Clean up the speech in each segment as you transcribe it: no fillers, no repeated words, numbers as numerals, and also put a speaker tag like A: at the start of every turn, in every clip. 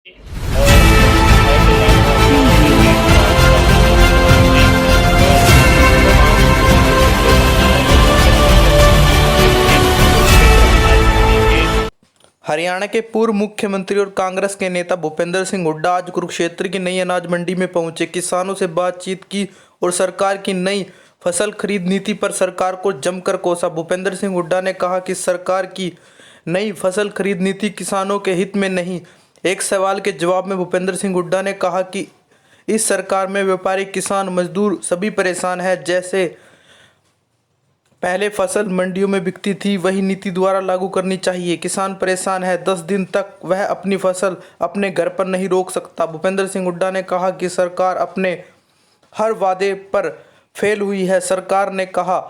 A: हरियाणा के पूर्व मुख्यमंत्री और कांग्रेस के नेता भूपेंद्र सिंह हुड्डा आज कुरुक्षेत्र की नई अनाज मंडी में पहुंचे, किसानों से बातचीत की और सरकार की नई फसल खरीद नीति पर सरकार को जमकर कोसा। भूपेंद्र सिंह हुड्डा ने कहा कि सरकार की नई फसल खरीद नीति किसानों के हित में नहीं। एक सवाल के जवाब में भूपेंद्र सिंह हुड्डा ने कहा कि इस सरकार में व्यापारी, किसान, मजदूर सभी परेशान हैं। जैसे पहले फसल मंडियों में बिकती थी, वही नीति द्वारा लागू करनी चाहिए। किसान परेशान है, 10 दिन तक वह अपनी फसल अपने घर पर नहीं रोक सकता। भूपेंद्र सिंह हुड्डा ने कहा कि सरकार अपने हर वादे पर फेल हुई है। सरकार ने कहा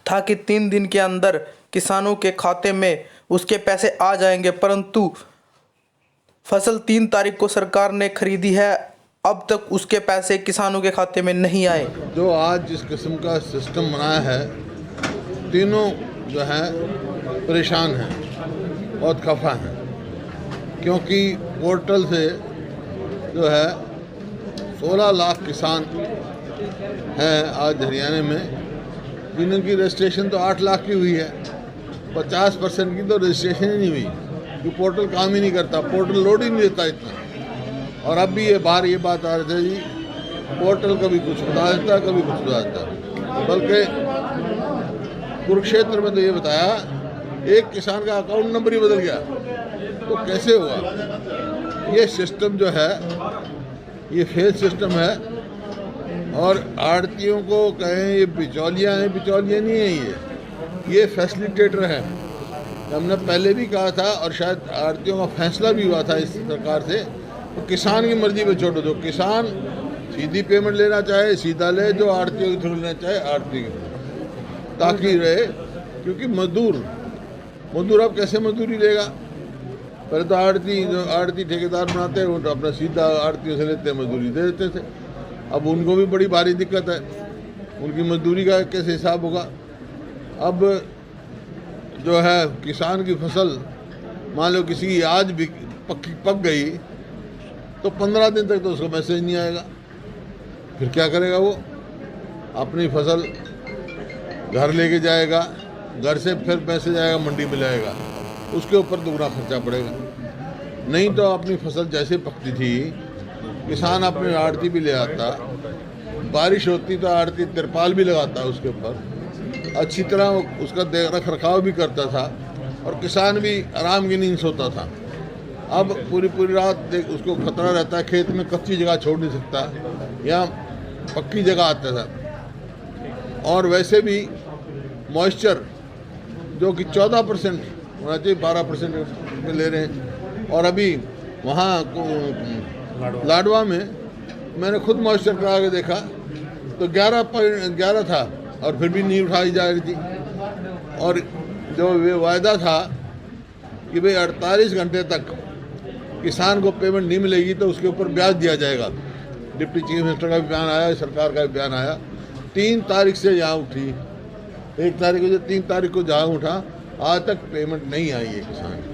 A: था कि 3 दिन के अंदर किसानों के खाते में उसके पैसे आ जाएंगे, परंतु फसल 3 तारीख को सरकार ने खरीदी है, अब तक उसके पैसे किसानों के खाते में नहीं आए।
B: जो आज जिस किस्म का सिस्टम बनाया है, तीनों जो हैं परेशान हैं, बहुत खफा हैं, क्योंकि पोर्टल से जो है 16 लाख किसान हैं आज हरियाणा में, जिनकी रजिस्ट्रेशन तो 8 लाख की हुई है। 50% की तो रजिस्ट्रेशन ही नहीं हुई, जो पोर्टल काम ही नहीं करता, पोर्टल लोड ही नहीं देता इतना। और अब भी ये बात आ रही थी जी, पोर्टल कभी कुछ बता देता, कभी कुछ बता देता। बल्कि कुरुक्षेत्र में तो ये बताया एक किसान का अकाउंट नंबर ही बदल गया, तो कैसे हुआ? ये सिस्टम जो है ये फेल सिस्टम है। और आड़तियों को कहें ये बिचौलियाँ हैं, बिचौलियाँ नहीं है, ये फैसिलिटेटर हैं। हमने पहले भी कहा था और शायद आड़तियों का फैसला भी हुआ था इस सरकार से, तो किसान की मर्जी पे छोड़ दो। किसान सीधी पेमेंट लेना चाहे सीधा ले, जो आड़तियों के थ्रू लेना चाहे आड़ती के थ्रू, ताकि रहे। क्योंकि मजदूर अब कैसे मजदूरी लेगा? पहले तो आड़ती ठेकेदार बनाते हैं, वो तो अपना सीधा आड़तियों से लेते, मजदूरी दे देते थे। अब उनको भी बड़ी भारी दिक्कत है, उनकी मजदूरी का कैसे हिसाब होगा? अब जो है किसान की फसल मान लो किसी की आज भी पक गई, तो 15 दिन तक तो उसको मैसेज नहीं आएगा। फिर क्या करेगा वो? अपनी फसल घर लेके जाएगा, घर से फिर मैसेज आएगा, मंडी में लाएगा, उसके ऊपर दुगना खर्चा पड़ेगा। नहीं तो अपनी फसल जैसे पकती थी, किसान अपने आड़ती भी ले आता, बारिश होती तो आड़ती तिरपाल भी लगाता उसके ऊपर, अच्छी तरह उसका रख रखाव भी करता था, और किसान भी आराम की नींद सोता था। अब पूरी रात उसको खतरा रहता है, खेत में कच्ची जगह छोड़ नहीं सकता या पक्की जगह आता था। और वैसे भी मॉइस्चर जो कि 14% होना चाहिए, 12% में ले रहे हैं। और अभी वहाँ लाडवा में मैंने खुद मॉइस्चर करा के देखा तो 11 था, और फिर भी नहीं उठाई जा रही थी। और जो वे वायदा था कि भाई 48 घंटे तक किसान को पेमेंट नहीं मिलेगी तो उसके ऊपर ब्याज दिया जाएगा, डिप्टी चीफ मिनिस्टर का भी बयान आया, सरकार का भी बयान आया। 3 तारीख से यहाँ उठी, 1 तारीख को 3 तारीख को जहाँ उठा, आज तक पेमेंट नहीं आई है किसान।